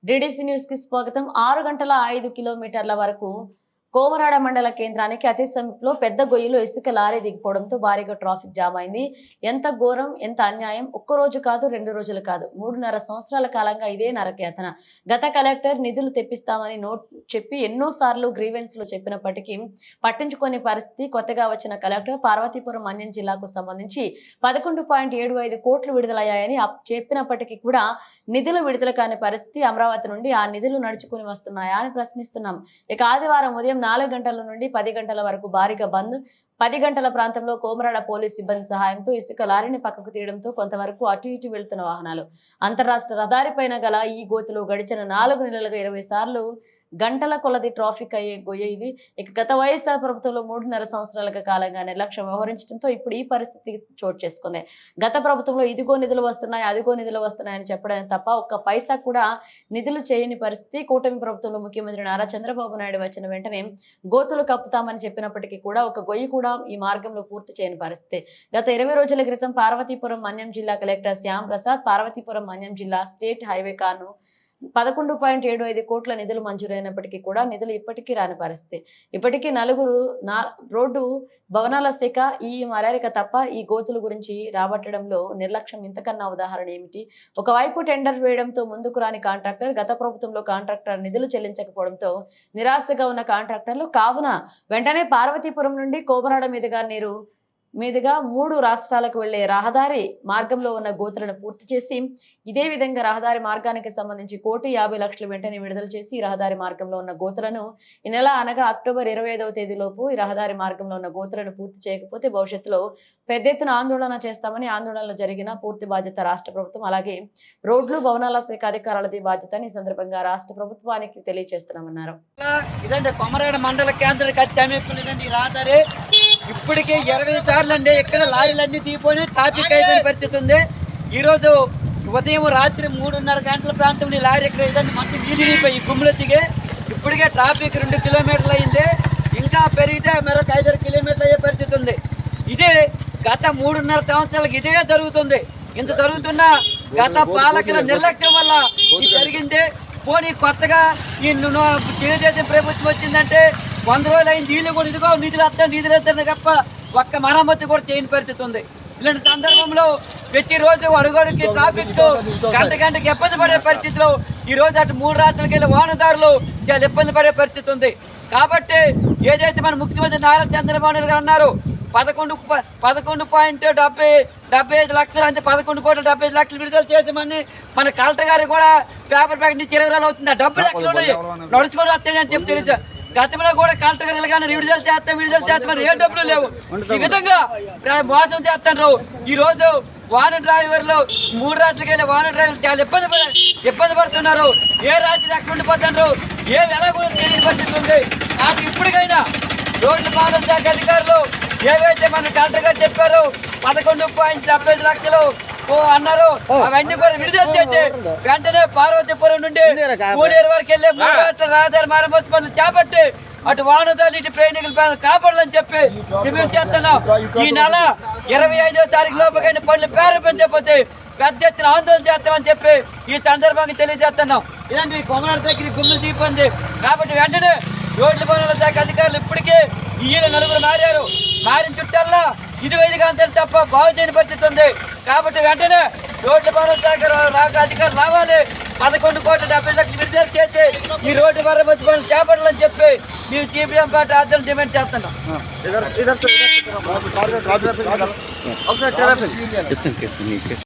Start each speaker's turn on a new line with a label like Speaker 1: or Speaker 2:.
Speaker 1: DDC news కి స్వాగతం. 6 గంటల 5 కిలోమీటర్ల వరకు కోమరాడ మండల కేంద్రానికి అతి సమీపంలో పెద్ద గొయ్యిలో ఇసుక లారీ దిగిపోవడంతో భారీగా ట్రాఫిక్ జామ్ అయింది. ఎంత ఘోరం, ఎంత అన్యాయం! ఒక్క రోజు కాదు, 2 రోజులు కాదు, 3.5 సంవత్సరాల కాలంగా ఇదే నరకయాతన. గత కలెక్టర్ నిధులు తెప్పిస్తామని చెప్పి ఎన్నోసార్లు గ్రీవెన్స్ లో చెప్పినప్పటికీ పట్టించుకునే పరిస్థితి. కొత్తగా వచ్చిన కలెక్టర్ పార్వతీపురం మన్యం జిల్లాకు సంబంధించి 11.75 కోట్లు విడుదలయ్యాయని చెప్పినప్పటికీ కూడా నిధులు విడుదల కాని పరిస్థితి. అమరావతి నుండి ఆ నిధులు నడుచుకుని వస్తున్నాయా అని ప్రశ్నిస్తున్నాం. ఇక ఆదివారం ఉదయం 4 గంటల నుండి 10 గంటల వరకు భారీగా బంద్. 10 గంటల ప్రాంతంలో కోమరాడ పోలీస్ సిబ్బంది సహాయంతో ఇసుక లారీని పక్కకు తీయడంతో కొంతవరకు అటు ఇటు వెళ్తున్న వాహనాలు. అంతరాష్ట్ర రహదారిపైన గల ఈ గోతులు గడిచిన 4 నెలలుగా 20 సార్లు గంటల కొలది ట్రాఫిక్ అయ్యే గొయ్య ఇది. ఇక గత వైఎస్ఆర్ ప్రభుత్వంలో 3.5 సంవత్సరాల కాలంగా నిర్లక్ష్యం వ్యవహరించడంతో ఇప్పుడు ఈ పరిస్థితి చోటు చేసుకుంది. గత ప్రభుత్వంలో ఇదిగో నిధులు వస్తున్నాయి, అదిగో నిధులు వస్తున్నాయని చెప్పడం తప్ప ఒక్క పైసా కూడా నిధులు చేయని పరిస్థితి. కూటమి ప్రభుత్వంలో ముఖ్యమంత్రి నారా చంద్రబాబు నాయుడు వచ్చిన వెంటనే గోతులు కప్పుతామని చెప్పినప్పటికీ కూడా ఒక గొయ్యి కూడా ఈ మార్గంలో పూర్తి చేయని పరిస్థితి. గత 20 రోజుల క్రితం పార్వతీపురం మన్యం జిల్లా కలెక్టర్ శ్యామ్ ప్రసాద్ పార్వతీపురం మన్యం జిల్లా స్టేట్ హైవే కాను 11.75 కోట్ల నిధులు మంజూరైనప్పటికీ కూడా నిధులు ఇప్పటికీ రాని పరిస్థితి. ఇప్పటికీ రోడ్డు భవనాల శాఖ ఈ మరారిక తప్ప ఈ గోతుల గురించి రాబట్టడంలో నిర్లక్ష్యం ఇంతకన్నా ఉదాహరణ ఏమిటి? ఒకవైపు టెండర్ వేయడంతో ముందుకు రాని కాంట్రాక్టర్, గత ప్రభుత్వంలో కాంట్రాక్టర్ నిధులు చెల్లించకపోవడంతో నిరాశగా ఉన్న కాంట్రాక్టర్లు. కావున వెంటనే పార్వతీపురం నుండి కోమరాడ మీదుగా 3 రాష్ట్రాలకు వెళ్లే రహదారి మార్గంలో ఉన్న గోతులను పూర్తి చేసి ఇదే విధంగా రహదారి మార్గానికి సంబంధించి 1,50,00,000 వెంటనే విడుదల చేసి రహదారి మార్గంలో ఉన్న గోతులను ఈ నెల అనగా అక్టోబర్ 25వ తేదీలోపు ఈ రహదారి మార్గంలో ఉన్న గోతులను పూర్తి చేయకపోతే భవిష్యత్తులో పెద్ద ఎత్తున ఆందోళన చేస్తామని, ఆందోళనలో జరిగిన పూర్తి బాధ్యత రాష్ట్ర ప్రభుత్వం అలాగే రోడ్లు భవనాల శాఖ అధికారులది బాధ్యత ఈ సందర్భంగా రాష్ట్ర ప్రభుత్వానికి తెలియజేస్తున్నామన్నారు.
Speaker 2: కొమరాడ మండల కేంద్రానికి రహదారి ఇప్పటికే 20 సార్లు అండి ఇక్కడ లారీలన్నీ దిగిపోయి ట్రాఫిక్ అయిపోయిన పరిస్థితి ఉంది. ఈరోజు ఉదయం రాత్రి 3:30 గంటల ప్రాంతంలో లారీ ఇక్కడ ఏదంటే మొత్తం నీళ్ళు ఈ గుమ్ములు దిగే ఇప్పటికే ట్రాఫిక్ 2 కిలోమీటర్లు అయింది. ఇంకా పెరిగితే మరొక 5-6 కిలోమీటర్లు అయ్యే పరిస్థితి ఉంది. ఇదే గత 3.5 సంవత్సరాలకు ఇదే జరుగుతుంది. ఇంత జరుగుతున్న గత పాలకుల నిర్లక్ష్యం వల్ల ఇది జరిగింది. పోనీ కొత్తగా ఈ తెలుగుదేశం ప్రభుత్వం వచ్చిందంటే 100 రోజులు అయింది. నీళ్ళు కూడా ఇదిగో నిధులు వస్తాను తప్ప ఒక్క మరమ్మతు కూడా చేయని పరిస్థితి ఉంది. ఇలాంటి సందర్భంలో ప్రతిరోజు అడుగడుకి ట్రాఫిక్ తో గంటకి ఇబ్బంది పడే పరిస్థితిలో ఈ రోజు అటు 3 రాష్ట్రాలకు వెళ్ళే వాహనదారులు చాలా ఇబ్బంది పడే పరిస్థితి ఉంది. కాబట్టి ఏదైతే మన ముఖ్యమంత్రి నారా చంద్రబాబు నాయుడు గారు అన్నారు 11.75 లక్షలు అంటే 11.75 లక్షలు విడుదల చేసామని మన కలెక్టర్ గారు కూడా పేపర్ ప్యాకెట్ నుంచి 20 రోజులు అవుతుంది. ఆ డబ్బులు ఎక్కడ ఉన్నాయి నడుచుకొని వస్తాయని చెప్పి తెలియదు. గతంలో కూడా కలెక్టర్ గారు ఇలాగానే విడుదల చేస్తామని ఏ డబ్బులు లేవు. ఈ విధంగా మోసం చేస్తున్నారు. ఈ రోజు వాహన డ్రైవర్లు 3 రాత్రులకి వెళ్ళే వాహన డ్రైవర్లు చాలా ఇబ్బంది పడుతున్నారు. ఏ రాత్రి ఎక్కడ ఉండిపోతున్నారు, ఏమి ఎలా కూడా తెలియని పరిస్థితి ఉంది. నాకు ఇప్పటికైనా రోడ్ల భవన శాఖ అధికారులు ఏవైతే మన కలెక్టర్ గారు చెప్పారు 11.75 లక్షలు అన్నారు అవన్నీ కూడా విడుదల చేసి వెంటనే పార్వతీపురం నుండి పూడేరు వరకు వెళ్ళే 3 రాష్ట్రాల రహదారి మరమ్మతు పనులు చేపట్టి అటు వాహనదారులు ఇటు ప్రయాణికుల పనులు కాపాడాలని చెప్పి మేము చేస్తున్నాం. ఈ నెల 25వ తారీఖు లోపుగా పనులు ప్రారంభించకపోతే పెద్ద ఎత్తున ఆందోళన చేస్తామని చెప్పి ఈ సందర్భంగా తెలియజేస్తున్నాం. ఇలాంటి కొమరాడ దగ్గర గుమ్ములు తీపింది కాబట్టి వెంటనే రోడ్ల భవనాల శాఖ అధికారులు ఇప్పటికే ఈయన 4 మారిన చుట్టల్లా ఇదిగా అంతే తప్ప బాగు చేయని పరిస్థితి ఉంది. కాబట్టి వెంటనే రోడ్ల భవనాల శాఖ అధికారులు రావాలి. 11.70 విడుదల చేసి ఈ రోడ్డు మరమ్మతు పనులు చేపట్టాలని చెప్పి మేము సిపిఎం పార్టీ ఆధ్వర్యంలో డిమాండ్ చేస్తున్నాం.